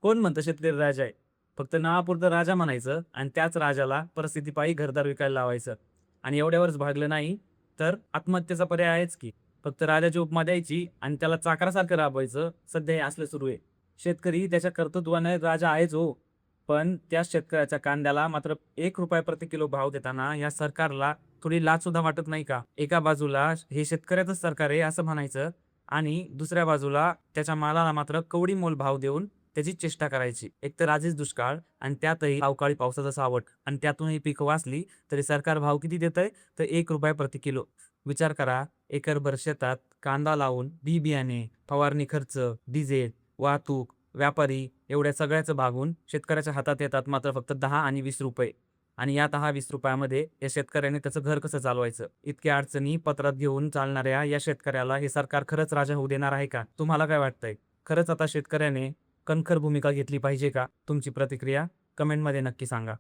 कोण म्हणतं शेतकरी राजा आहे? फक्त नावापुरतं राजा म्हणायचं आणि त्याच राजाला परिस्थितीपायी घरदार विकायला लावायचं आणि एवढ्यावरच भागलं नाही, तर आत्महत्येचा पर्याय आहेच की. फक्त राजाची उपमा द्यायची आणि त्याला चाकरासारखं राबवायचं. सध्या हे असलं सुरू आहे. शेतकरी त्याच्या कर्तृत्वाने राजा आहेच हो. पण त्याच शेतकऱ्याच्या कांद्याला मात्र ₹1 प्रति किलो भाव देताना या सरकारला थोडी लाजसुद्धा वाटत नाही का? एका बाजूला हे शेतकऱ्याचंच सरकार आहे असं म्हणायचं आणि दुसऱ्या बाजूला त्याच्या मालाला मात्र कवडीमोल भाव देऊन त्याची चेष्टा करायची. एक तर आधीच दुष्काळ आणि त्यातही अवकाळी पावसाचं सावट आणि त्यातूनही पिकं वाचली तरी सरकार भाव किती देतंय? तर ₹1 प्रति किलो. विचार करा, एकरभर शेतात कांदा लावून बी-बियाणे, फवारणी खर्च, डिझेल, वाहतूक, व्यापारी एवढ्या सगळ्याचं भागून शेतकऱ्याच्या हातात येतात मात्र फक्त 10 आणि ₹20 आणि या 10-20 मध्ये या शेतकऱ्याने त्याचं घर कसं चालवायचं? इतक्या अडचणी पदरात घेऊन चालणाऱ्या या शेतकऱ्याला हे सरकार खरंच राजा होऊ देणार आहे का? तुम्हाला काय वाटतंय? खरंच आता शेतकऱ्याने कणखर भूमिका घेतली पाहिजे का? तुमची प्रतिक्रिया कमेंटमध्ये नक्की सांगा.